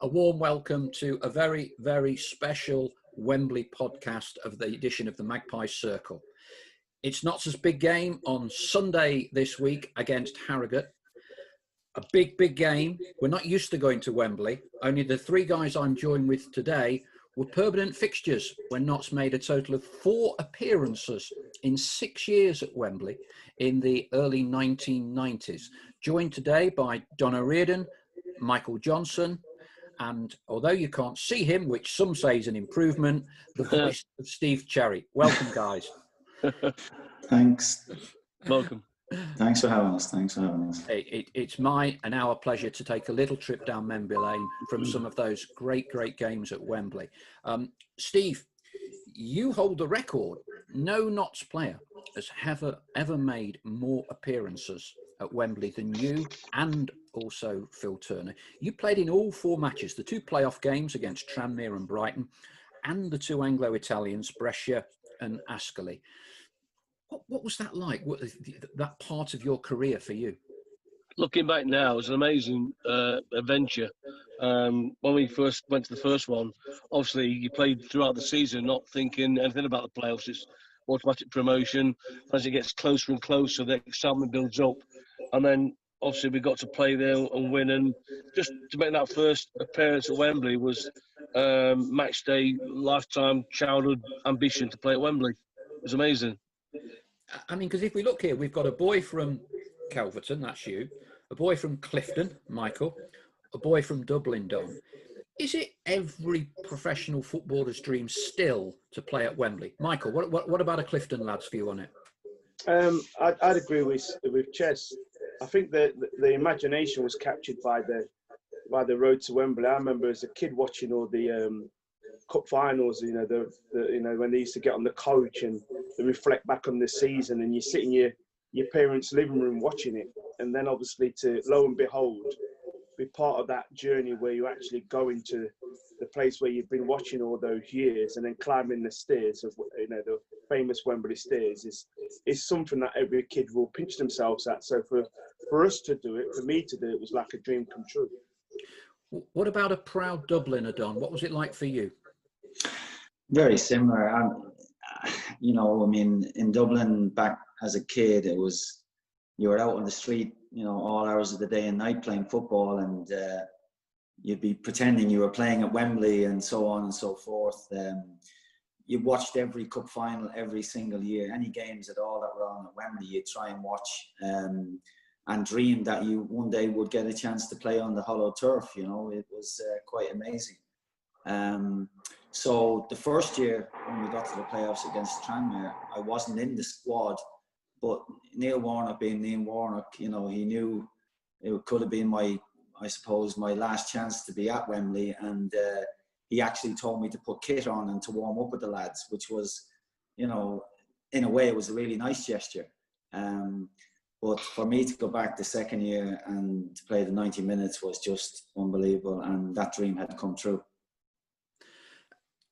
A warm welcome to a very, very special Wembley podcast of the edition of the Magpie Circle. It's Notts' big game on Sunday this week against Harrogate. A big, big game. We're not used to going to Wembley. Only the three guys I'm joined with today were permanent fixtures when Notts made a total of 4 appearances in 6 years at Wembley in the early 1990s. Joined today by Don O'Riordan, Michael Johnson, and although you can't see him, which some say is an improvement, the voice of Steve Cherry. Welcome, guys. Thanks. Welcome. Thanks for having us. It's my and our pleasure to take a little trip down memory lane from some of those great games at Wembley. Steve, you hold the record. No Notts player has ever made more appearances at Wembley than you, and also Phil Turner. You played in all 4 matches, the 2 playoff games against Tranmere and Brighton, and the 2 Anglo-Italians, Brescia and Ascoli. What was that like? That part of your career for you? Looking back now, it was an amazing adventure. When we first went to the first one, obviously you played throughout the season, not thinking anything about the playoffs. It's automatic promotion. As it gets closer and closer, the excitement builds up. And then obviously we got to play there and win. And just to make that first appearance at Wembley was match day, lifetime childhood ambition to play at Wembley. It was amazing. I mean, because if we look here, we've got a boy from Calverton, that's you, a boy from Clifton, Michael, a boy from Dublin, Don. Is it every professional footballer's dream still to play at Wembley? Michael, what about a Clifton lad's view on it? I'd agree with Ches. I think that the imagination was captured by the road to Wembley. I remember as a kid watching all the cup finals, when they used to get on the coach and they reflect back on the season, and you sit in your parents' living room watching it, and then obviously to lo and behold be part of that journey where you actually go into the place where you've been watching all those years, and then climbing the stairs of the famous Wembley stairs is something that every kid will pinch themselves at. So for us to do it, for me to do it, was like a dream come true. What about a proud Dubliner, Don? What was it like for you? Very similar. In Dublin back as a kid, it was, you were out on the street, all hours of the day and night playing football, and you'd be pretending you were playing at Wembley and so on and so forth. You watched every cup final every single year. Any games at all that were on at Wembley, you'd try and watch and dream that you one day would get a chance to play on the hollow turf. It was quite amazing. So the first year when we got to the playoffs against Tranmere, I wasn't in the squad, but Neil Warnock being Neil Warnock, he knew it could have been my last chance to be at Wembley, and he actually told me to put kit on and to warm up with the lads, which was, in a way, it was a really nice gesture. But for me to go back the second year and to play the 90 minutes was just unbelievable, and that dream had come true.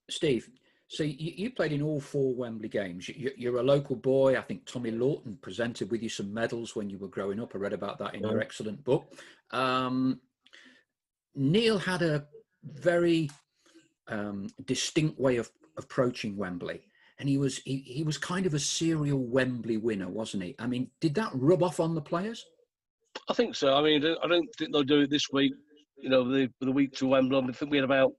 Steve, so you played in all 4 Wembley games. You're a local boy. I think Tommy Lawton presented with you some medals when you were growing up. I read about that in your excellent book. Neil had a very distinct way of approaching Wembley, and he was kind of a serial Wembley winner, wasn't he? I mean, did that rub off on the players? I think so. I mean, I don't think they'll do it this week, the week to Wembley. I think we had about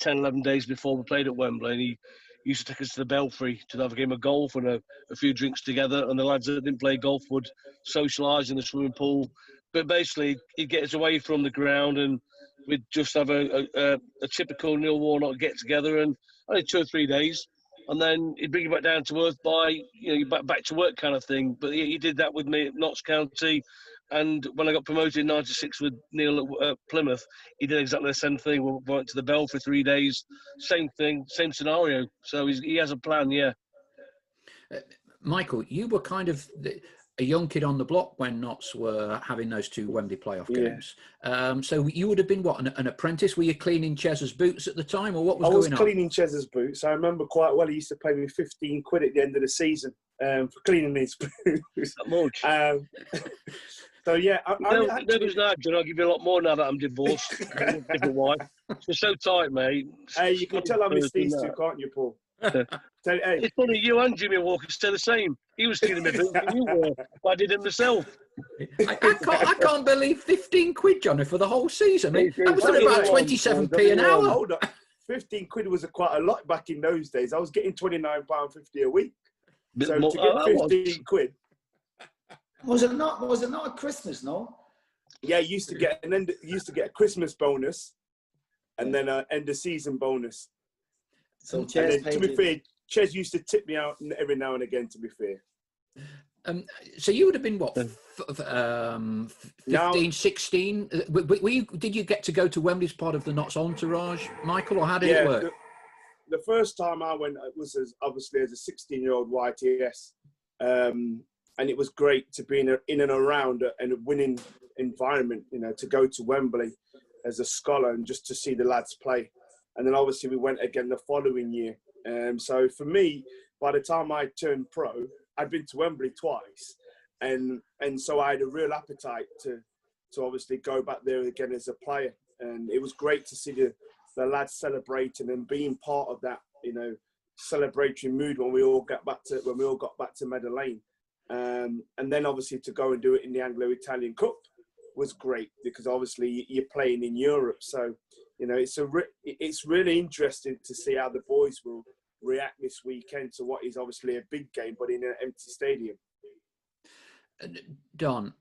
10, 11 days before we played at Wembley, and he used to take us to the Belfry to have a game of golf and a few drinks together, and the lads that didn't play golf would socialise in the swimming pool. But basically, he'd get us away from the ground, and we'd just have a typical Neil Warnock get-together, and only 2 or 3 days, and then he'd bring you back down to earth by, back to work kind of thing. But he did that with me at Notts County. And when I got promoted in '96 with Neil at Plymouth, he did exactly the same thing. We went to the Bell for 3 days, same thing, same scenario. So he has a plan, yeah. Michael, you were kind of a young kid on the block when Notts were having those 2 Wembley playoff games. So you would have been, what, an apprentice? Were you cleaning Ches's boots at the time, or what was going on? I was cleaning Ches's boots. I remember quite well. He used to pay me 15 quid at the end of the season for cleaning his boots. That much. So yeah, there was no, John. I'll give you a lot more now that I'm divorced. I've got a different wife. She's so tight, mate. Hey, you can tell I miss these two, can't you, Paul? Hey. It's funny, you and Jimmy Walker stay the same. He was stealing my boots than you were. But I did it myself. I can't believe 15 quid, Johnny, for the whole season. I mean, that was about 27p an hour. Hold on. 15 quid was quite a lot back in those days. I was getting £29.50 a week. So to get 15 quid. Was it not at Christmas, no? Yeah, used to get a Christmas bonus and then an end of season bonus. So to be fair, Ches used to tip me out every now and again, to be fair. So you would have been, what, 15, 16? Did you get to go to Wembley as part of the Notts entourage, Michael, or how did it work? The first time I went was obviously as a 16-year-old YTS. And it was great to be in and around a winning environment, to go to Wembley as a scholar and just to see the lads play. And then obviously we went again the following year. So for me, by the time I turned pro, I'd been to Wembley twice. And so I had a real appetite to obviously go back there again as a player. And it was great to see the lads celebrating and being part of that, celebratory mood when we all got back to Meadow Lane. And then obviously to go and do it in the Anglo-Italian Cup was great because obviously you're playing in Europe. So, it's really interesting to see how the boys will react this weekend to what is obviously a big game, but in an empty stadium. Don,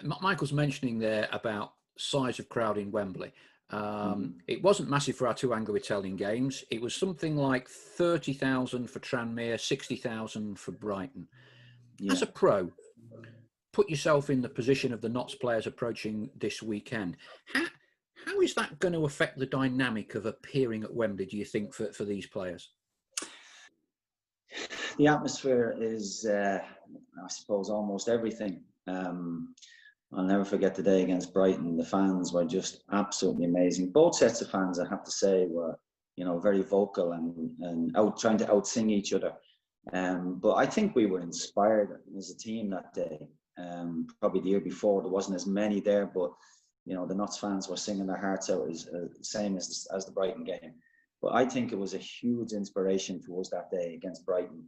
Michael's mentioning there about size of crowd in Wembley. It wasn't massive for our two Anglo-Italian games. It was something like 30,000 for Tranmere, 60,000 for Brighton. Yeah. As a pro, put yourself in the position of the Notts players approaching this weekend. How is that going to affect the dynamic of appearing at Wembley, do you think, for these players? The atmosphere is, I suppose, almost everything. I'll never forget the day against Brighton. The fans were just absolutely amazing. Both sets of fans, I have to say, were, very vocal and trying to out-sing each other. But I think we were inspired as a team that day. Probably the year before, there wasn't as many there, but the Notts fans were singing their hearts out, same as the Brighton game. But I think it was a huge inspiration for us that day against Brighton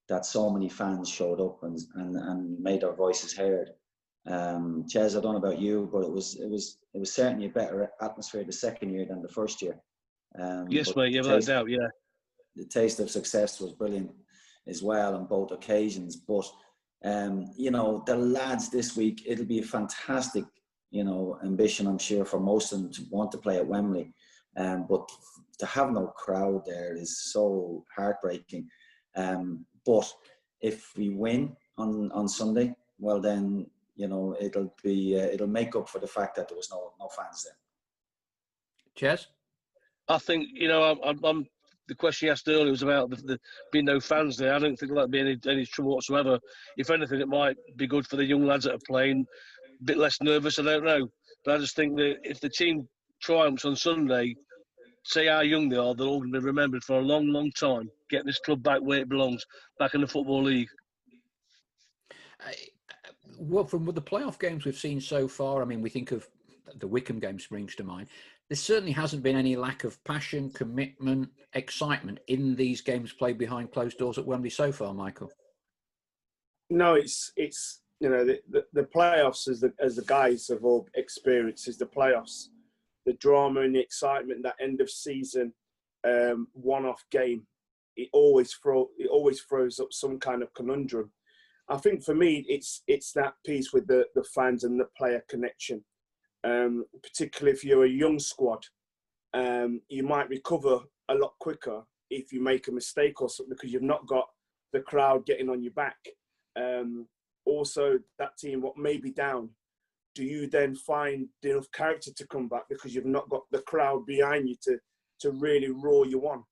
that so many fans showed up and made their voices heard. Ches, I don't know about you, but it was certainly a better atmosphere the second year than the first year. Yes, mate, yeah, without doubt, yeah. The taste of success was brilliant as well on both occasions. But the lads this week, it'll be a fantastic ambition, I'm sure, for most of them to want to play at Wembley. But to have no crowd there is so heartbreaking. But if we win on Sunday, well then, it'll make up for the fact that there was no fans there. Ches? I think, I'm the question you asked earlier was about the being no fans there. I don't think that'll be any trouble whatsoever. If anything, it might be good for the young lads that are playing. A bit less nervous, I don't know. But I just think that if the team triumphs on Sunday, say how young they are, they're all going to be remembered for a long, long time, getting this club back where it belongs, back in the Football League. Well, from the playoff games we've seen so far, I mean, we think of the Wickham game springs to mind. There certainly hasn't been any lack of passion, commitment, excitement in these games played behind closed doors at Wembley so far, Michael. No, it's the playoffs as the guys have all experienced is the playoffs, the drama and the excitement, that end of season one-off game. It always throws up some kind of conundrum. I think for me, it's that piece with the fans and the player connection. Particularly if you're a young squad, you might recover a lot quicker if you make a mistake or something because you've not got the crowd getting on your back. Also, that team, what may be down, do you then find enough character to come back because you've not got the crowd behind you to really roar you on?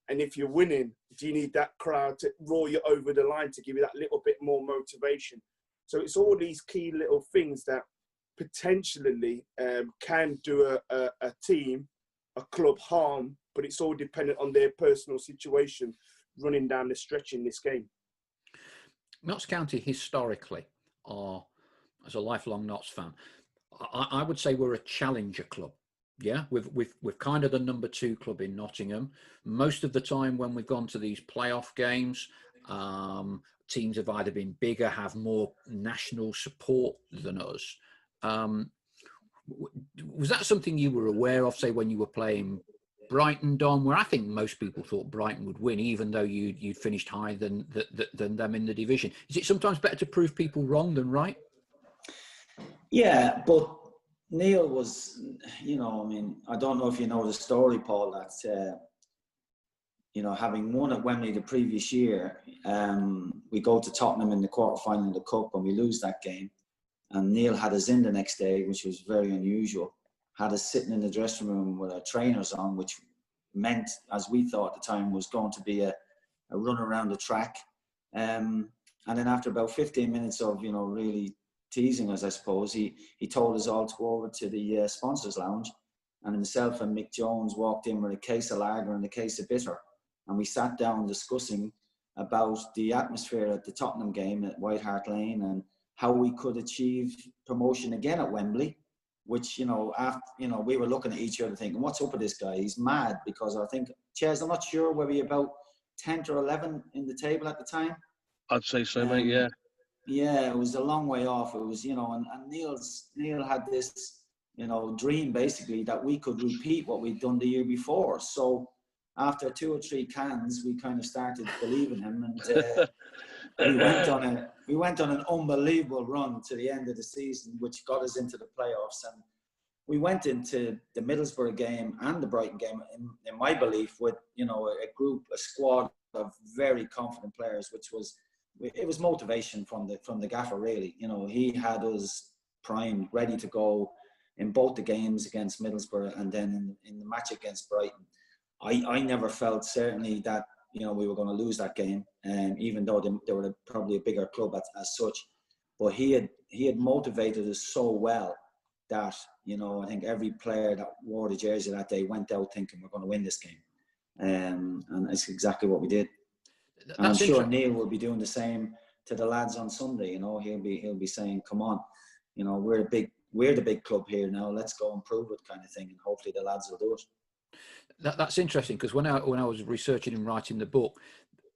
And if you're winning, do you need that crowd to roar you over the line to give you that little bit more motivation? So it's all these key little things that potentially can do a team, a club harm, but it's all dependent on their personal situation running down the stretch in this game. Notts County historically are as a lifelong Notts fan, I would say we're a challenger club. Yeah, we're kind of the number 2 club in Nottingham. Most of the time when we've gone to these playoff games, teams have either been bigger, have more national support than us. Was that something you were aware of, say, when you were playing Brighton, Don, where I think most people thought Brighton would win, even though you'd finished higher than them in the division? Is it sometimes better to prove people wrong than right? Yeah, but Neil was, I mean, I don't know if you know the story, Paul, that, having won at Wembley the previous year, we go to Tottenham in the quarter-final of the Cup and we lose that game. And Neil had us in the next day, which was very unusual. Had us sitting in the dressing room with our trainers on, which meant, as we thought at the time, was going to be a run around the track. And then after about 15 minutes of, really teasing us, I suppose, he told us all to go over to the sponsors lounge, and himself and Mick Jones walked in with a case of lager and a case of bitter, and we sat down discussing about the atmosphere at the Tottenham game at White Hart Lane and how we could achieve promotion again at Wembley, which, we were looking at each other thinking, what's up with this guy? He's mad, because I think, Ches, I'm not sure, were we about 10th or 11th in the table at the time? I'd say so, mate, yeah. Yeah, it was a long way off. It was, and Neil had this, dream basically that we could repeat what we'd done the year before. So after 2 or 3 cans, we kind of started believing him, and we went on an unbelievable run to the end of the season, which got us into the playoffs. And we went into the Middlesbrough game and the Brighton game, in my belief, with a squad of very confident players, it was motivation from the gaffer, really. He had us primed, ready to go in both the games against Middlesbrough and then in the match against Brighton. I never felt certainly that we were going to lose that game, even though they were probably a bigger club as such. But he had motivated us so well that I think every player that wore the jersey that day went out thinking we're going to win this game, and it's exactly what we did. And I'm sure Neil will be doing the same to the lads on Sunday. He'll be saying, "Come on, we're the big club here now. Let's go and prove it," kind of thing. And hopefully the lads will do it. That's interesting, because when I was researching and writing the book,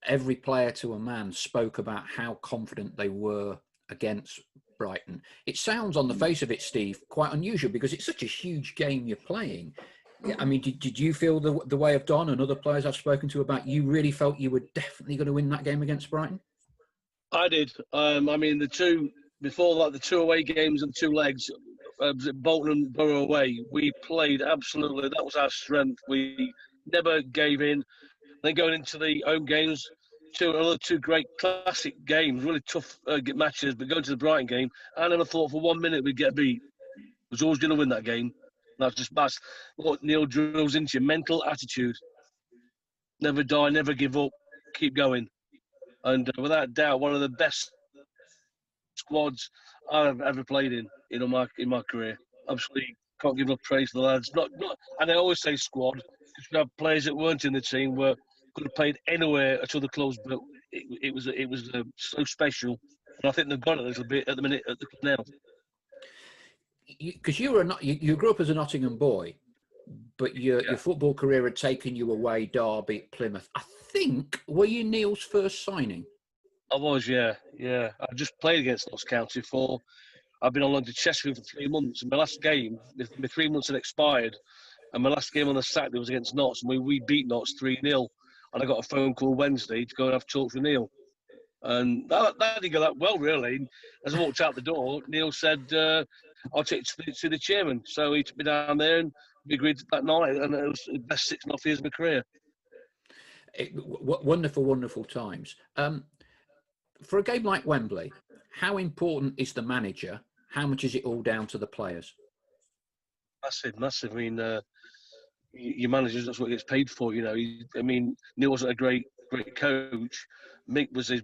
every player to a man spoke about how confident they were against Brighton. It sounds on the face of it, Steve, quite unusual, because it's such a huge game you're playing. I mean, did you feel the way of Don and other players I've spoken to about, you really felt you were definitely going to win that game against Brighton? I did. I mean, the 2 away games and 2 legs, Bolton and Borough away, we played absolutely. That was our strength. We never gave in. Then going into the home games, another 2 great classic games, really tough matches. But going to the Brighton game, I never thought for 1 minute we'd get beat. I was always going to win that game. That's what Neil drills into you: mental attitude. Never die, never give up, keep going. And without doubt, one of the best squads I've ever played in my career. Absolutely can't give enough praise to the lads. And I always say squad, because we have players that weren't in the team could have played anywhere at other clubs, but it was so special. And I think they've got it a little bit at the minute at the club now. Because you grew up as a Nottingham boy, but your football career had taken you away, Derby, Plymouth. I think, were you Neil's first signing? I was, yeah. I just played against Notts County I've been on loan to Chesterfield for 3 months. And my last game, my 3 months had expired, and my last game on the Saturday was against Notts, and we beat Notts 3-0. And I got a phone call Wednesday to go and have talks with Neil. And that didn't go that well, really. As I walked out the door, Neil said, I'll take you to the chairman. So he took me down there, and we agreed that night, and it was the best 6.5 years of my career. Wonderful, wonderful times. For a game like Wembley, how important is the manager? How much is it all down to the players? Massive. I mean, your manager, that's what he gets paid for, Neil wasn't a great coach. Mick was his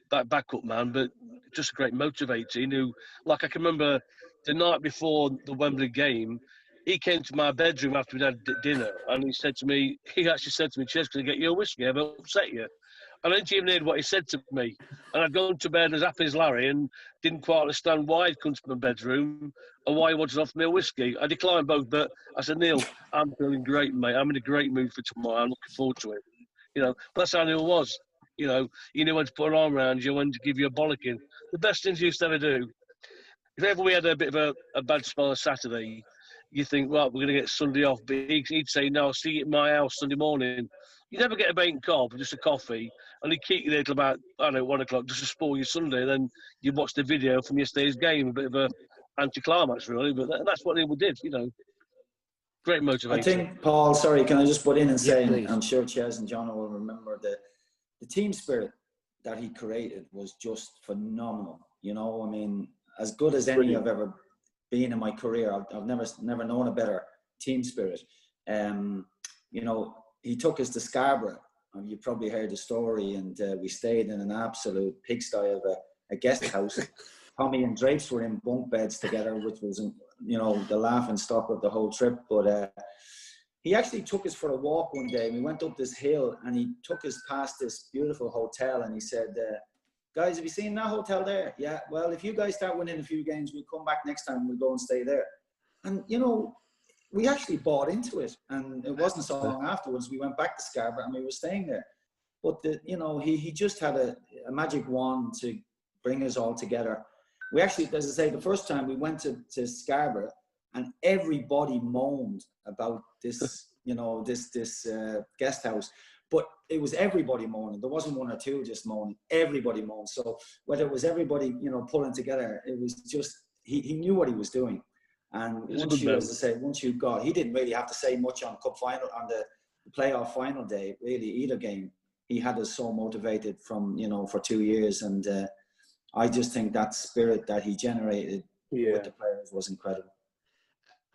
backup man, but just a great motivator. He knew, I can remember the night before the Wembley game, he came to my bedroom after we'd had dinner, and he actually said to me, "Ches, can I get you a whiskey? Have I upset you?" And I didn't even hear what he said to me. And I'd gone to bed as happy as Larry and didn't quite understand why he'd come to my bedroom and why he wanted to offer me a whiskey. I declined both, but I said, Neil, I'm feeling great, mate. I'm in a great mood for tomorrow. I'm looking forward to it. You know, that's how Neil was. You know, he knew when to put an arm around you, when to give you a bollocking. The best things he used to ever do. If ever we had a bit of a bad spell on Saturday, you think, well, we're going to get Sunday off. But he'd say, no, I'll see you at my house Sunday morning. You never get a bacon cob, just a coffee, and he'd keep you there till about, I don't know, 1 o'clock just to spoil your Sunday. Then you'd watch the video from yesterday's game, a bit of a anticlimax, really. But that's what he did, you know. Great motivator. I think, Paul, sorry, can I just butt in and say, please. I'm sure Ches and John will remember the team spirit that he created was just phenomenal. You know, I mean, as good as any I've ever been in my career. I've never known a better team spirit. You know, he took us to Scarborough. You probably heard the story, and we stayed in an absolute pigsty of a guest house. Tommy and Drapes were in bunk beds together, which was, you know, the laughing stock of the whole trip. But he actually took us for a walk one day. We went up this hill, and he took us past this beautiful hotel, and he said, guys, have you seen that hotel there? Yeah, well, if you guys start winning a few games, we'll come back next time, we'll go and stay there. And, you know, we actually bought into it. And it wasn't so long afterwards, we went back to Scarborough and we were staying there. But, you know, he just had a magic wand to bring us all together. We actually, as I say, the first time we went to Scarborough, and everybody moaned about this, you know, this guest house. But it was everybody moaning. There wasn't one or two just moaning. Everybody moaned. So whether it was everybody, you know, pulling together, it was just, he knew what he was doing. And once you, as I say, once you got, he didn't really have to say much on cup final, on the playoff final day, really, either game. He had us so motivated from, you know, for 2 years. And I just think that spirit that he generated with the players was incredible.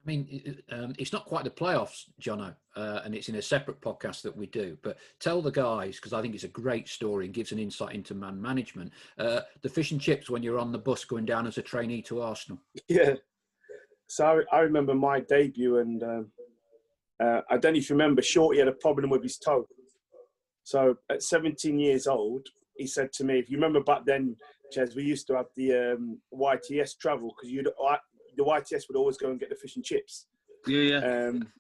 I mean, it's not quite the playoffs, Jono, and it's in a separate podcast that we do. But tell the guys, because I think it's a great story and gives an insight into man management. The fish and chips when you're on the bus going down as a trainee to Arsenal. Yeah. So I remember my debut, and I don't know if you remember, Shorty had a problem with his toe. So at 17 years old, he said to me, if you remember back then, Ches, we used to have the YTS travel, because the YTS would always go and get the fish and chips. Yeah.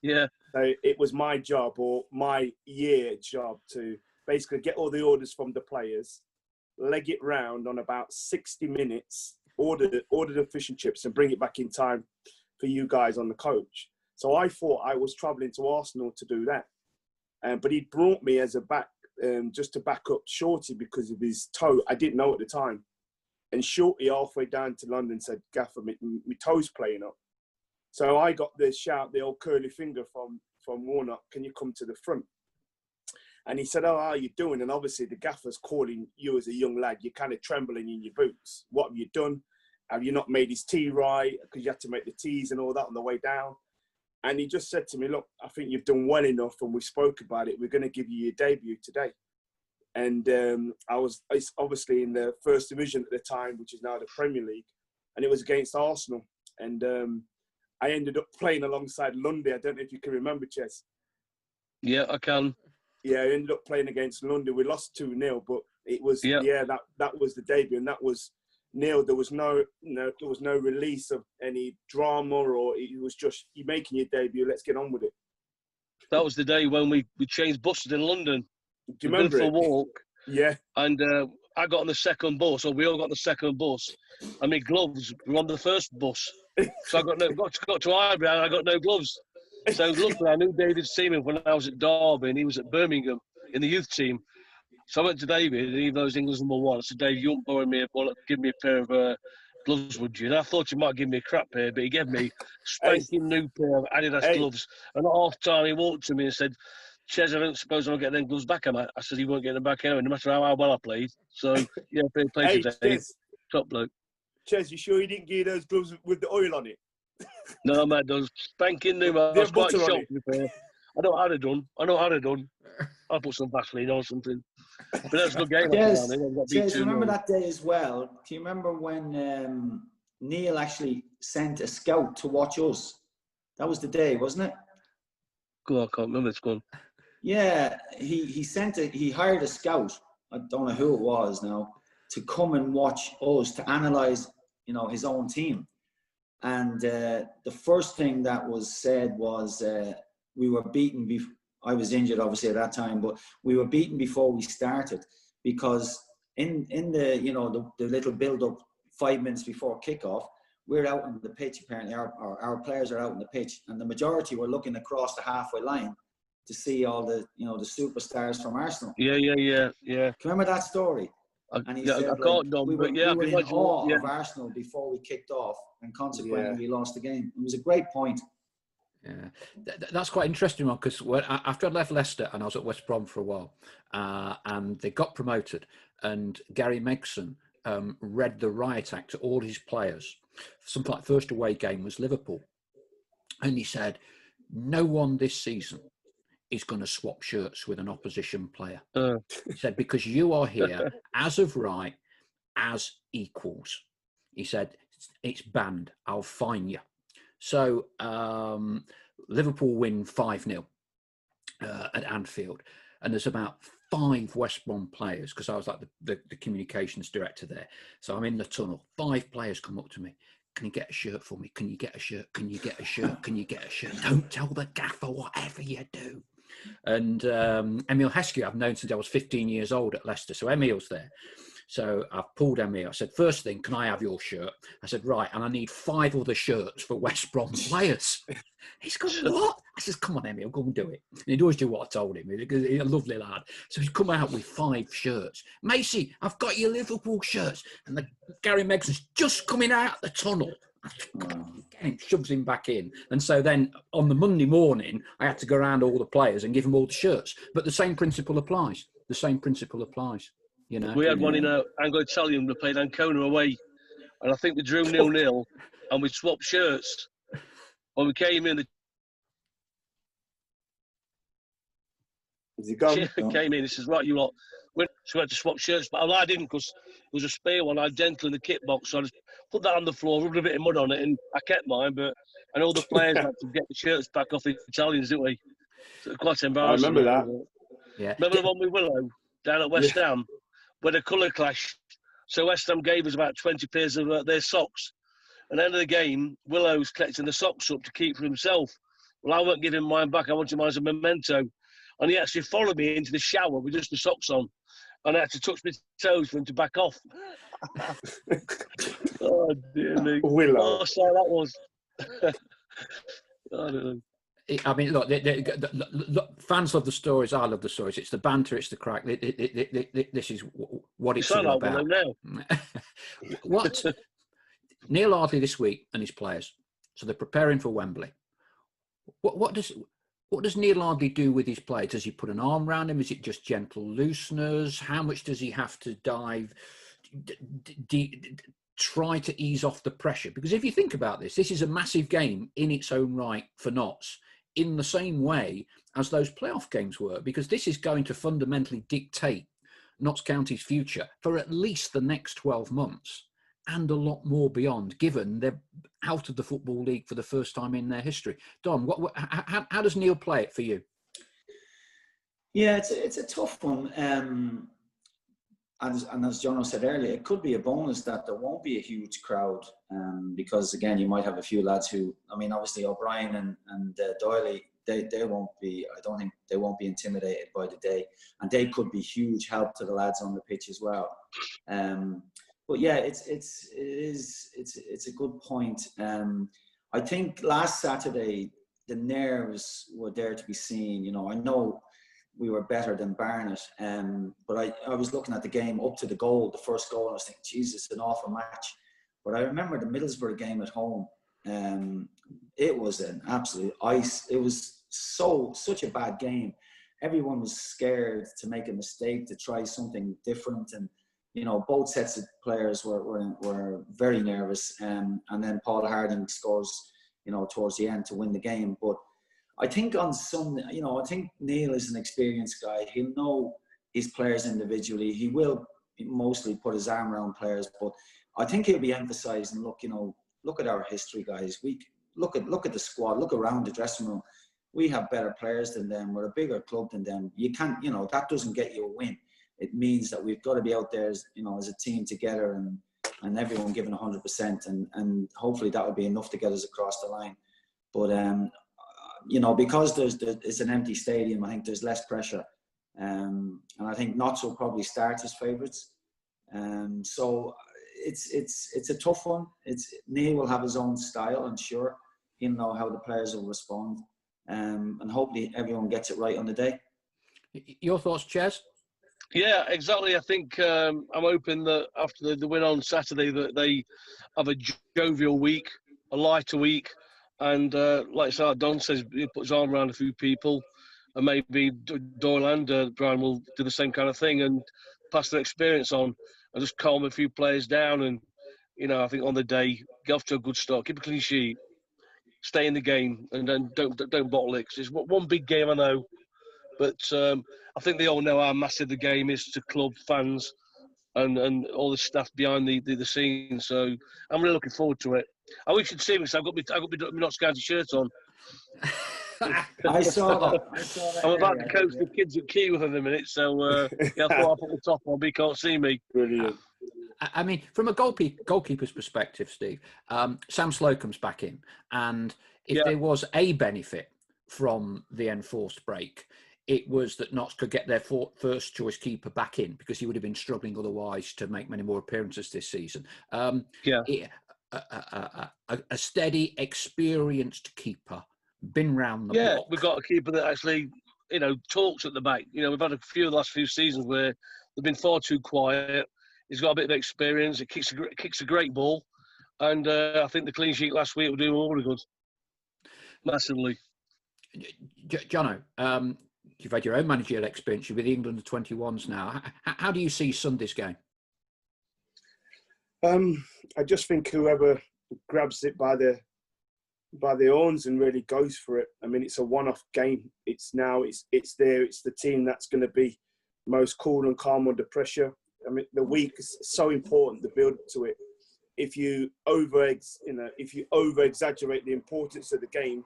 So it was my job, or my year job, to basically get all the orders from the players, leg it round on about 60 minutes, order the fish and chips, and bring it back in time for you guys on the coach. So I thought I was travelling to Arsenal to do that. But he brought me as a back, just to back up Shorty because of his toe. I didn't know at the time. And Shorty halfway down to London said, Gaffer, my toe's playing up. So I got the shout, the old curly finger from Warnock, can you come to the front? And he said, oh, how are you doing? And obviously the gaffer's calling you as a young lad. You're kind of trembling in your boots. What have you done? Have you not made his tea right? Because you had to make the teas and all that on the way down. And he just said to me, look, I think you've done well enough, and we spoke about it. We're going to give you your debut today. And I was obviously in the first division at the time, which is now the Premier League, and it was against Arsenal. And I ended up playing alongside Lundy. I don't know if you can remember, Ches. Yeah, I can. Yeah, I ended up playing against Lundy. We lost 2-0, but it was that was the debut, and that was Neil. There was no release of any drama, or it was just you making your debut. Let's get on with it. That was the day when we changed buses in London. Do you remember for it? a walk. Yeah. And I got on the second bus, or we all got on the second bus, and my gloves were on the first bus. So I got to Highbury, and I got no gloves. So luckily, I knew David Seaman when I was at Derby, and he was at Birmingham in the youth team. So I went to David, and even though he was England's #1, I said, Dave, you won't borrow me, give me a pair of gloves, would you? And I thought he might give me a crap pair, but he gave me a spanking new pair of Adidas gloves. And at half time, he walked to me and said, Ches, I don't suppose I'll get them gloves back, am I? I said, he won't get them back anyway, no matter how well I played. So, yeah, fair play to Dave. Top bloke. Ches, you sure you didn't get those gloves with the oil on it? No, mate, those spanking new. I was quite shocked, to be fair. I know I'd have done. I'll put some Vaseline on something. But that's a good game. Ches, remember that day as well? Do you remember when Neil actually sent a scout to watch us? That was the day, wasn't it? God, I can't remember. It's gone. Yeah, he hired a scout, I don't know who it was now, to come and watch us, to analyse, his own team. And the first thing that was said was we were beaten. I was injured, obviously, at that time, but we were beaten before we started, because in the the little build-up 5 minutes before kickoff, we're out on the pitch. Apparently, our players are out on the pitch, and the majority were looking across the halfway line to see all the the superstars from Arsenal. Yeah. Can you remember that story? And he said, we were in awe of Arsenal before we kicked off, and consequently we lost the game. It was a great point. Yeah, that's quite interesting one, because after I left Leicester and I was at West Brom for a while, and they got promoted, and Gary Megson read the riot act to all his players. Something like first away game was Liverpool, and he said, no one this season is going to swap shirts with an opposition player. He said, because you are here as of right, as equals. He said, it's banned. I'll fine you. So Liverpool win 5-0 at Anfield. And there's about 5 West Brom players, because I was like the communications director there. So I'm in the tunnel. 5 players come up to me. Can you get a shirt for me? Can you get a shirt? Can you get a shirt? Can you get a shirt? Don't tell the gaffer whatever you do. And Emile Heskey I've known since I was 15 years old at Leicester. So Emile's there. So I've pulled Emile. I said, first thing, can I have your shirt? I said, right. And I need 5 other shirts for West Brom players. He's gone, what? I said, come on, Emile, go and do it. And he'd always do what I told him. He's a lovely lad. So he's come out with 5 shirts. Macy, I've got your Liverpool shirts. And Gary Megson's just coming out the tunnel. He shoves him back in. And so then on the Monday morning, I had to go around all the players and give them all the shirts. But the same principle applies. We had one in Angolo-Italian. We played Ancona away, and I think we drew 0-0, and we swapped shirts. When we came in, he says, right, you lot. So we had to swap shirts, but I didn't, because it was a spare one. I had dental in the kit box, so I just put that on the floor, rubbed a bit of mud on it, and I kept mine. But and all the players had to get the shirts back off the Italians, didn't we? So it was quite embarrassing. I remember that. Yeah. Remember the one with Willow down at West Ham, where the colour clash. So West Ham gave us about 20 pairs of their socks. At the end of the game, Willow's collecting the socks up to keep for himself. Well, I won't give him mine back. I wanted mine as a memento. And he actually followed me into the shower with just the socks on. And I had to touch my toes for him to back off. Oh, dear me. Willow. Oh, sorry, that was. I don't know. I mean, look, fans love the stories. I love the stories. It's the banter. It's the crack. This is what it's all about. What Neil Ardley this week and his players. So they're preparing for Wembley. What does Neil Ardley do with his players? Does he put an arm around him? Is it just gentle looseners? How much does he have to dive? Try to ease off the pressure? Because if you think about this is a massive game in its own right for Notts, in the same way as those playoff games were, because this is going to fundamentally dictate Notts County's future for at least the next 12 months and a lot more beyond, given they're out of the Football League for the first time in their history. Don, how does Neil play it for you? Yeah, it's a tough one. And as Jono said earlier, it could be a bonus that there won't be a huge crowd, because again, you might have a few lads who, I mean, obviously O'Brien and Doyley, they won't be. I don't think they won't be intimidated by the day, and they could be huge help to the lads on the pitch as well. But yeah, it's a good point. I think last Saturday the nerves were there to be seen. You know, I know we were better than Barnet, but I was looking at the game up to the goal, the first goal, and I was thinking, Jesus, it's an awful match. But I remember the Middlesbrough game at home. It was an absolute ice. It was such a bad game. Everyone was scared to make a mistake, to try something different, and you know, both sets of players were very nervous. And then Paul Harding scores, you know, towards the end to win the game. But I think I think Neil is an experienced guy. He'll know his players individually. He will mostly put his arm around players, but I think he'll be emphasising, look at our history, guys. We look at the squad, look around the dressing room. We have better players than them. We're a bigger club than them. You can't, that doesn't get you a win. it means that we've got to be out there as, you know, as a team together and everyone giving 100%, and hopefully that will be enough to get us across the line. But you know, because it's an empty stadium, I think there's less pressure, and I think Notts will probably start as favourites. So it's a tough one. Neil will have his own style, I'm sure. He'll know how the players will respond, and hopefully everyone gets it right on the day. Your thoughts, Ches? Yeah, exactly. I think I'm hoping that after the win on Saturday that they have a jovial week, a lighter week, and like Don says, he puts his arm around a few people, and maybe Doyle and Brian will do the same kind of thing and pass their experience on and just calm a few players down. And, you know, I think on the day, get off to a good start, keep a clean sheet, stay in the game, and then don't bottle it. 'Cause it's one big game, I know, but I think they all know how massive the game is to club fans and all the staff behind the scenes. So I'm really looking forward to it. I wish you'd see me because I've got my Notts County shirt on. I saw that. I'm about to coach the kids at Key within a minute, so yeah, I thought I'll put the top on, but you can't see me. Brilliant. I mean, from a goalkeeper's perspective, Steve, Sam Slocum's back in, and if there was a benefit from the enforced break, it was that Notts could get their first choice keeper back in, because he would have been struggling otherwise to make many more appearances this season. A steady, experienced keeper, been round the block. Yeah, we've got a keeper that actually, you know, talks at the back. You know, we've had a few of the last few seasons where they've been far too quiet. He's got a bit of experience. He kicks a great ball, and I think the clean sheet last week will do him all good, massively. Jono, you've had your own managerial experience. You're with the England 21s now. How do you see Sunday's game? I just think whoever grabs it by the horns and really goes for it. I mean, it's a one-off game. It's there. It's the team that's going to be most cool and calm under pressure. I mean, the week is so important, the build to it. If you over-exaggerate the importance of the game,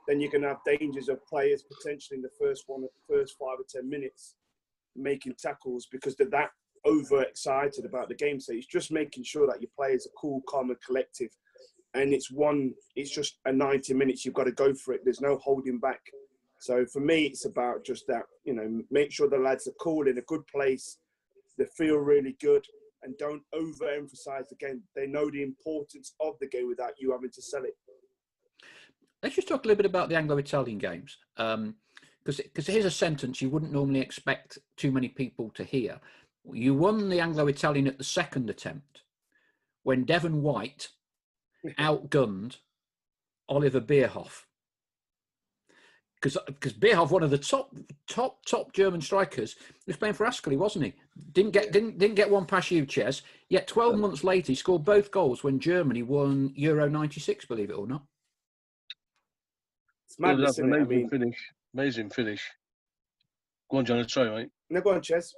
then you're going to have dangers of players potentially in the first 5 or 10 minutes making tackles because they're that overexcited about the game. So it's just making sure that your players are cool, calm, and collective. And it's just a 90 minutes. You've got to go for it. There's no holding back. So for me, it's about just that, you know, make sure the lads are cool, in a good place. They feel really good, and don't overemphasize the game. They know the importance of the game without you having to sell it. Let's just talk a little bit about the Anglo-Italian games. Because here's a sentence you wouldn't normally expect too many people to hear. You won the Anglo-Italian at the second attempt when Devon White outgunned Oliver Bierhoff. Because Bierhoff, one of the top German strikers, was playing for Ascoli, wasn't he? Didn't get one past you, Ches. Yet 12 months later, he scored both goals when Germany won Euro '96. Believe it or not. It's madness, isn't it? Amazing finish. Go on, John. Sorry, mate. No, go on, Ches.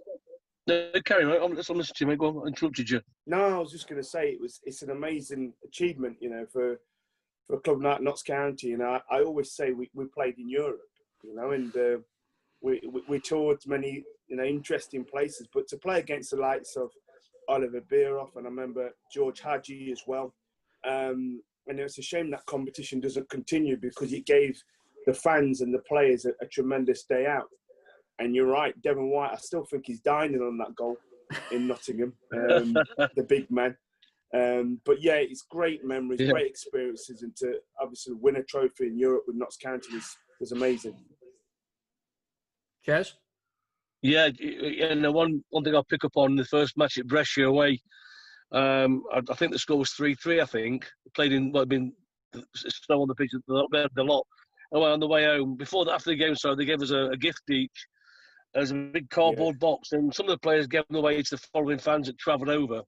No, carry on. I'm listening to you, mate. Go on. I interrupted you. No, I was just going to say it's an amazing achievement, you know, for a club like Notts County. And I always say we played in Europe, you know, and we toured many, you know, interesting places. But to play against the likes of Oliver Bierhoff, and I remember George Hadji as well. And it's a shame that competition doesn't continue, because it gave the fans and the players a tremendous day out. And you're right, Devon White, I still think he's dining on that goal in Nottingham, the big man. But yeah, it's great memories, great experiences, and to obviously win a trophy in Europe with Notts County was amazing. Ches? Yeah, and one thing I'll pick up on the first match at Brescia away, I think the score was 3-3, I think. Played in what had been snow on the pitch a lot. And on the way home, after the game, they gave us a gift each. There's a big cardboard box, and some of the players gave them away to the following fans that travelled over.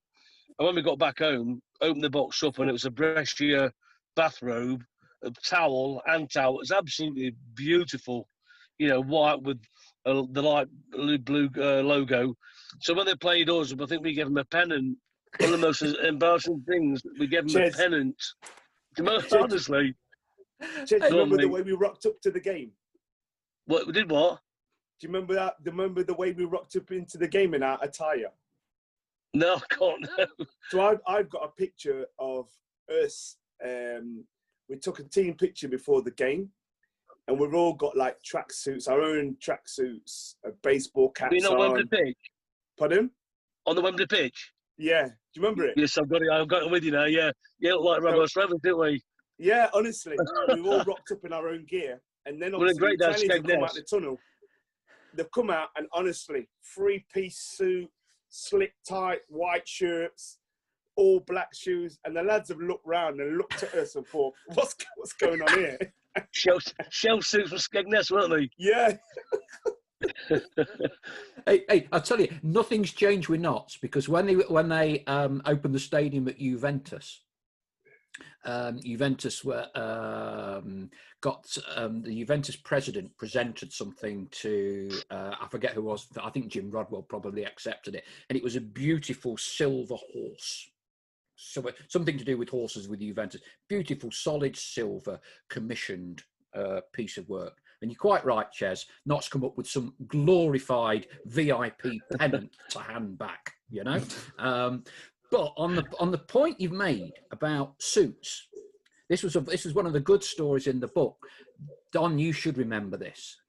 And when we got back home, opened the box up, and it was a Brescia bathrobe, a towel, hand towel. It was absolutely beautiful, you know, white with the light blue logo. So when they played us, I think we gave them a pennant. One of the most embarrassing things, we gave them a pennant. Honestly. Remember the way we rocked up to the game? What, we did what? Do you remember that? Remember the way we rocked up into the game in our attire? No, I can't. No. So I've got a picture of us. We took a team picture before the game, and we've all got like tracksuits, our own tracksuits, baseball caps Being on Wembley pitch? Pardon? On the Wembley pitch? Yeah. Do you remember it? Yes, I've got it. I've got it with you now. Yeah, yeah, like Ramos Rebels, didn't we? Yeah, honestly, we've all rocked up in our own gear, and then obviously the Chinese have come out the tunnel. They've come out, and honestly, 3-piece suit, slick tight, white shirts, all black shoes, and the lads have looked round and looked at us and thought, "What's going on here?" Shell suits from Skegness, weren't they? Yeah. Hey, I'll tell you, nothing's changed with Notts, because when they opened the stadium at Juventus, Juventus got the Juventus president presented something to I forget who it was. I think Jim Rodwell probably accepted it, and it was a beautiful silver horse. So something to do with horses with Juventus. Beautiful, solid silver commissioned piece of work. And you're quite right, Ches. Notts come up with some glorified VIP pennant to hand back. You know. But on the point you've made about suits, this was one of the good stories in the book. Don, you should remember this.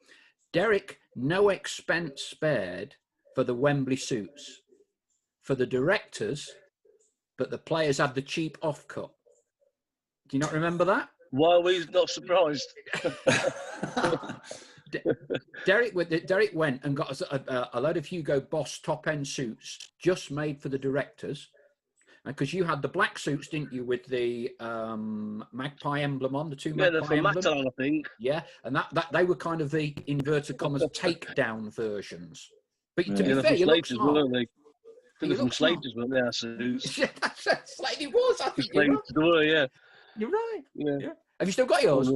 Derek, no expense spared for the Wembley suits for the directors, but the players had the cheap offcut. Do you not remember that? Why are we not surprised? Derek went and got a load of Hugo Boss top-end suits just made for the directors. Because you had the black suits, didn't you, with the magpie emblem on, the two magpie emblems? I think. Yeah, and that they were kind of the inverted commas takedown versions. But to be fair, you look smart. Weren't they? I think from Slaters, weren't they, our suits? Yeah, slightly was, I think. Yeah. You're right. Yeah. Have you still got yours?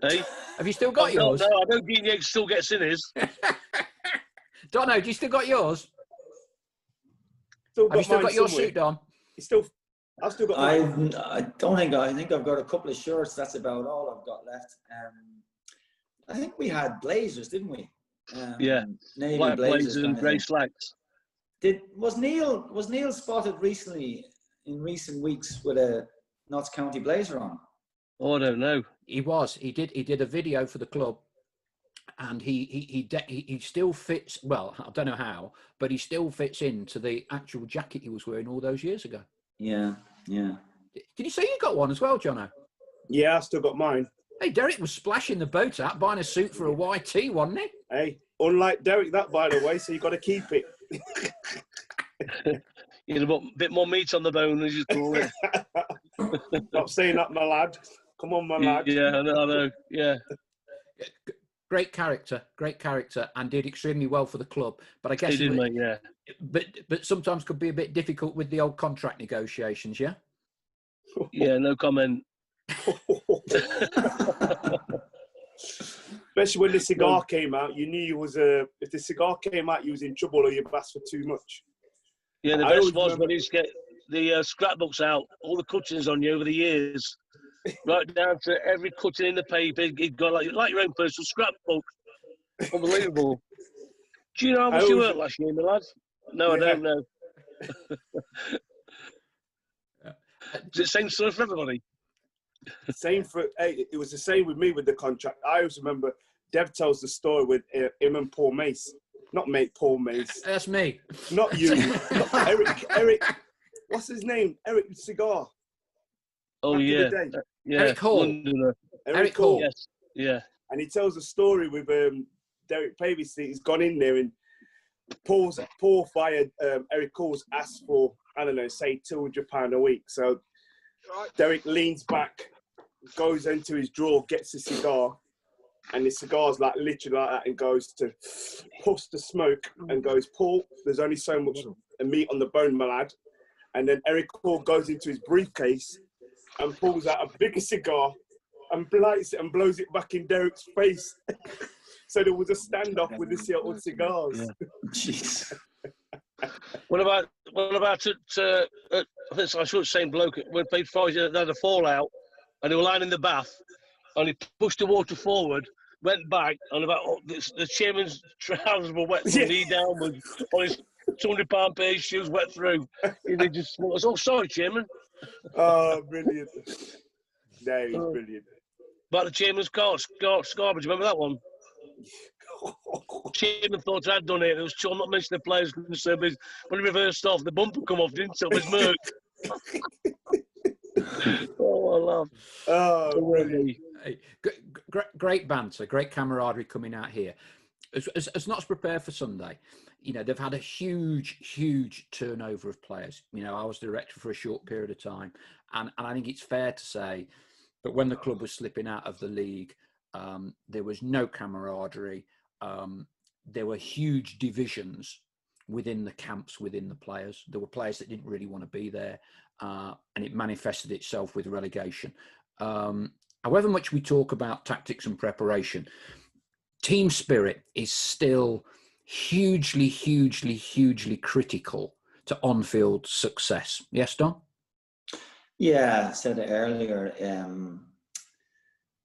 Hey? Have you still got yours? No, I don't think you still get sinners. Dono, do you still got yours? Have you still got your suit, Don? I've still got mine. I think I've got a couple of shirts. That's about all I've got left. I think we had blazers, didn't we? Navy Black blazers and grey slacks. Was Neil spotted recently in recent weeks with a Notts County blazer on? Oh, I don't know. He did a video for the club, and he still fits. Well, I don't know how, but he still fits into the actual jacket he was wearing all those years ago. Yeah. Did you say you got one as well, Jono? Yeah, I still got mine. Hey, Derek was splashing the boat out, buying a suit for a YT, wasn't he? Hey, unlike Derek, that, by the way, so you got to keep it. You had a bit more meat on the bone, as you call it. Not saying that, my lad. Come on, my lad. Yeah, I know. Yeah. Great character, and did extremely well for the club. But I guess he did, mate. Yeah. But sometimes could be a bit difficult with the old contract negotiations. Yeah. Yeah. No comment. Especially when the cigar came out, you knew you was if the cigar came out, you was in trouble or you've asked for too much. Yeah, the best was when he used to get the scrapbooks out, all the cuttings on you over the years, right down to every cutting in the paper. He'd got like your own personal scrapbook. Unbelievable. Do you know how much you earned last year, my lad? No, I don't know. Is it the same story for everybody? It was the same with me with the contract. I always remember Dev tells the story with him and Paul Mace. Not mate, Paul Mace. That's me. Not you. Not Eric. What's his name? Eric Cigar. Oh, yeah. Eric Hall. Eric Hall. Yes. Yeah. And he tells a story with Derek Pavey. He's gone in there and Paul fired Eric Hall's asked for, I don't know, say £200 a week. So Derek leans back, goes into his drawer, gets a cigar, and the cigar's like literally like that, and goes to puff the smoke and goes, Paul, there's only so much meat on the bone, my lad. And then Eric Hall goes into his briefcase and pulls out a bigger cigar and lights it and blows it back in Derek's face. So there was a standoff with the old cigars. Yeah. Jeez. What about I think I should say bloke when they played Friday, they had a fallout and they were lying in the bath and he pushed the water forward, went back and about the chairman's trousers were wet from knee downwards on his £200 pair of shoes wet through. And they just was, oh, sorry, chairman. Oh, brilliant. No, he's brilliant. About the chairman's car, Scarborough, remember that one? Chairman thought I'd done it. It was I'm not mentioning the players but when he reversed off, the bumper come off, didn't it? It was Merc. Oh, I love. Oh, brilliant. Hey, great banter, great camaraderie coming out here. As not to prepare for Sunday, you know, they've had a huge turnover of players. You know, I was director for a short period of time, and I think it's fair to say that when the club was slipping out of the league, there was no camaraderie. There were huge divisions within the camps, within the players. There were players that didn't really want to be there, and it manifested itself with relegation. However much we talk about tactics and preparation, team spirit is still hugely critical to on-field success. Yes, Don? Yeah, I said it earlier.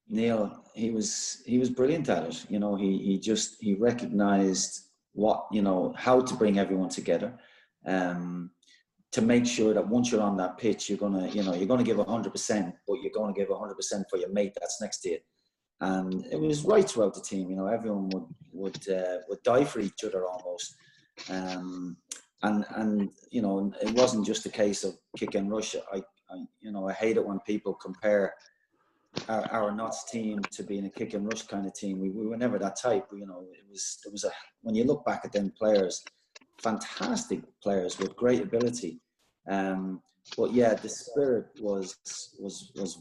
Neil, he was brilliant at it. You know, he recognised what, you know, how to bring everyone together, to make sure that once you're on that pitch, you're gonna give 100%, but you're gonna give 100% for your mate that's next to you. And it was right throughout the team. You know, everyone would die for each other almost. And you know, it wasn't just a case of kick and rush. I hate it when people compare our Notts team to being a kick and rush kind of team. We were never that type. You know, it was when you look back at them players, fantastic players with great ability. But yeah, the spirit was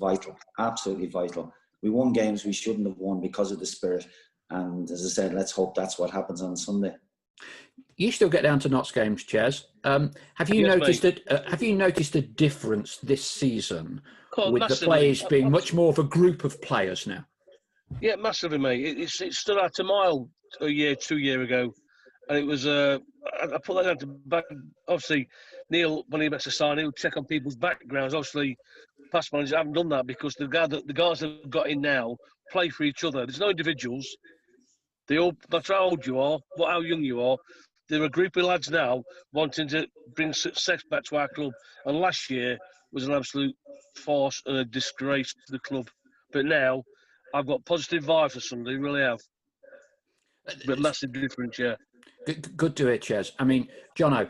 vital, absolutely vital. We won games we shouldn't have won because of the spirit. And as I said, let's hope that's what happens on Sunday. You still get down to Notts games, Ches. Have you noticed a difference this season with the players being much more of a group of players now? Yeah, massively, mate. It stood out a mile 2 years ago, and it was. I put that down to back. Obviously, Neil, when he makes a sign, he'll check on people's backgrounds. Obviously, past managers haven't done that because the guys that have got in now play for each other. There's no individuals. They all, no matter how old you are, how young you are, they're a group of lads now wanting to bring success back to our club. And last year was an absolute farce and a disgrace to the club. But now, I've got positive vibes for Sunday, really have. But massive difference, yeah. Good to hear, Ches. I mean, Jono,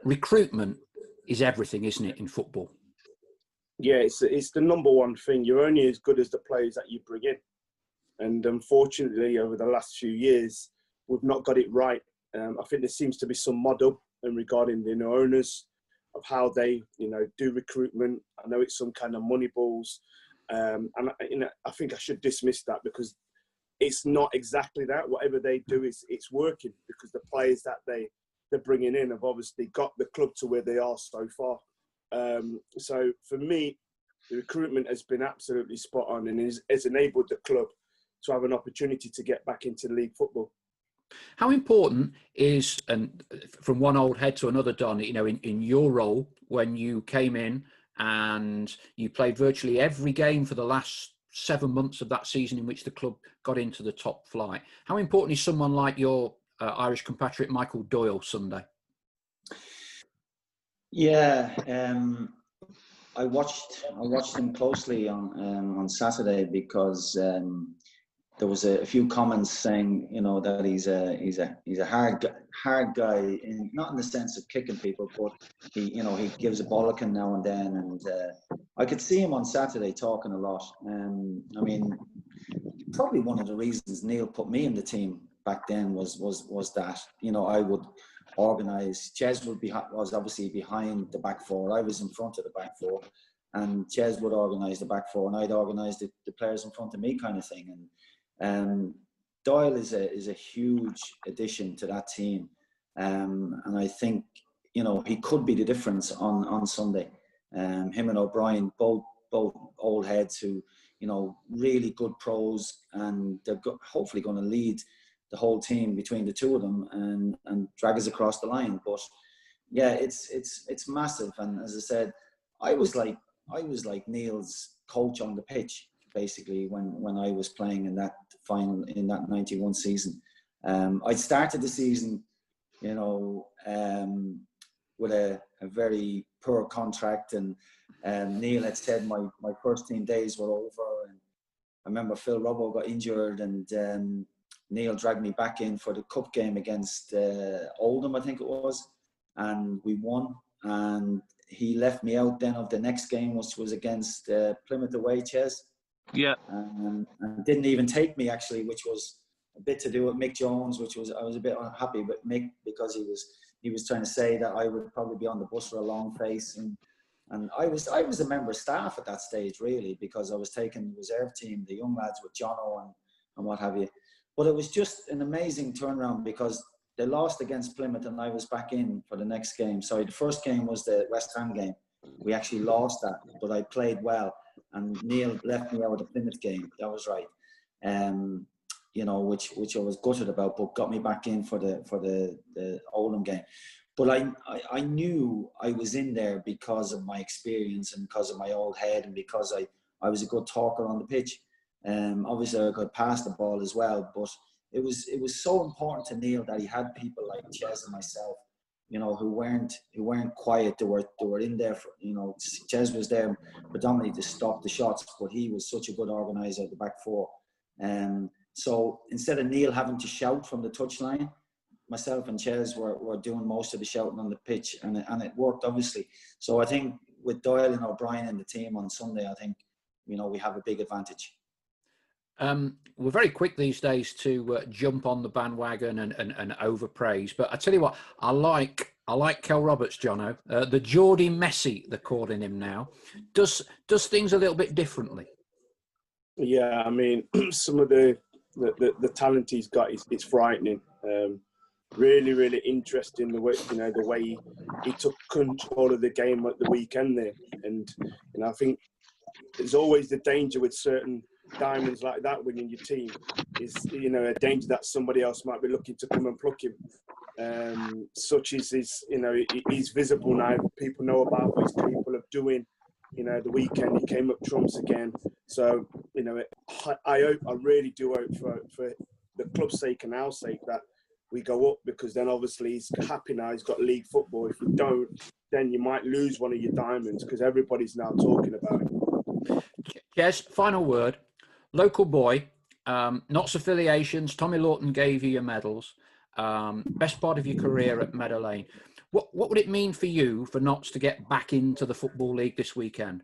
recruitment is everything, isn't it, in football? Yeah, it's the number one thing. You're only as good as the players that you bring in. And unfortunately, over the last few years, we've not got it right. I think there seems to be some muddle regarding the owners of how they, do recruitment. I know it's some kind of money balls. And I think I should dismiss that because it's not exactly that. Whatever they do, it's working because the players that they're bringing in have obviously got the club to where they are so far. So for me, the recruitment has been absolutely spot on and has enabled the club to have an opportunity to get back into league football. How important is, and from one old head to another, Don, in your role when you came in and you played virtually every game for the last 7 months of that season in which the club got into the top flight, how important is someone like your Irish compatriot Michael Doyle Sunday? Yeah, I watched him closely on Saturday because there was a few comments saying, that he's a hard guy, not in the sense of kicking people, but he gives a bollocking now and then, and I could see him on Saturday talking a lot. I mean, probably one of the reasons Neil put me in the team back then was that I would organise. Ches was obviously behind the back four. I was in front of the back four, and Ches would organise the back four, and I'd organise the players in front of me, kind of thing. And Doyle is a huge addition to that team, and I think he could be the difference on Sunday. Him and O'Brien, both old heads who really good pros, and they're hopefully going to lead the whole team between the two of them and drag us across the line. But yeah, it's massive. And as I said, I was like Neil's coach on the pitch, basically, when I was playing in that final in that 91 season. I'd started the season, you know, with a very poor contract, and Neil had said my first team days were over, and I remember Phil Robbo got injured, and Neil dragged me back in for the cup game against Oldham, I think it was, and we won. And he left me out then of the next game, which was against Plymouth away, Ches. Yeah. And didn't even take me, actually, which was a bit to do with Mick Jones, I was a bit unhappy with Mick, because he was trying to say that I would probably be on the bus for a long face, and I was a member of staff at that stage, really, because I was taking the reserve team, the young lads with Jono and what have you. But it was just an amazing turnaround, because they lost against Plymouth and I was back in for the next game. Sorry, the first game was the West Ham game. We actually lost that, but I played well, and Neil left me out of the Plymouth game. That was right. You know, which I was gutted about, but got me back in for the Oldham game. But I knew I was in there because of my experience and because of my old head, and because I was a good talker on the pitch. Obviously I could pass the ball as well, but it was so important to Neil that he had people like Ches and myself, you know, who weren't quiet. They were in there for, you know, Ches was there predominantly to stop the shots, but he was such a good organizer at the back four. So instead of Neil having to shout from the touchline, myself and Ches were doing most of the shouting on the pitch, and it worked, obviously. So I think with Doyle and O'Brien and the team on Sunday, I think, you know, we have a big advantage. We're very quick these days to jump on the bandwagon and overpraise, but I tell you what, I like Kel Roberts, Jono. The Geordie Messi, they're calling him now, does things a little bit differently. Yeah, I mean, some of the talent he's got is frightening. Really, really interesting the way he took control of the game at the weekend there, and you know, I think there's always the danger with certain diamonds like that within your team, is, you know, a danger that somebody else might be looking to come and pluck him. Such as his, you know, he's visible now. People know about what he's capable of doing. You know, the weekend he came up trumps again. So, you know, I really do hope for the club's sake and our sake that we go up, because then obviously he's happy now. He's got league football. If you don't, then you might lose one of your diamonds, because everybody's now talking about it. Yes, final word. Local boy, Notts affiliations. Tommy Lawton gave you your medals. Best part of your career at Meadow Lane. What would it mean for you for Notts to get back into the Football League this weekend?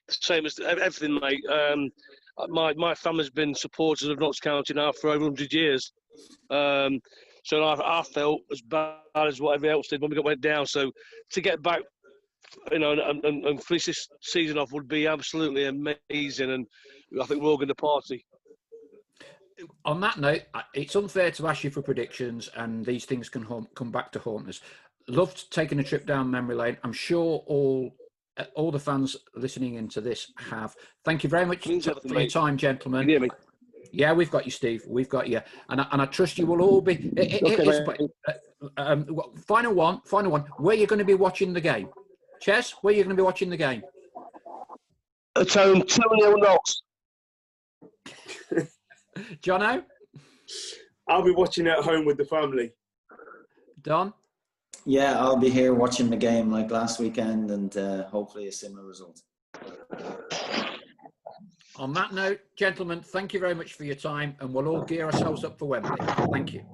Same as everything, mate. My family's been supporters of Notts County now for over 100 years. So I felt as bad as whatever else did when we went down. So to get back, you know, and finish this season off would be absolutely amazing, and I think we're all going to party. On that note, it's unfair to ask you for predictions, and these things can come back to haunt us. Loved taking a trip down memory lane. I'm sure all the fans listening into this have. Thank you very much for your time, gentlemen. Can you hear me? Yeah, we've got you, Steve. We've got you, and I trust you will all be. Final one. Where are you going to be watching the game? Ches, where are you going to be watching the game? At home, 2-0 Notts. Jono? I'll be watching at home with the family. Don? Yeah, I'll be here watching the game like last weekend, and hopefully a similar result. On that note, gentlemen, thank you very much for your time, and we'll all gear ourselves up for Wembley. Thank you.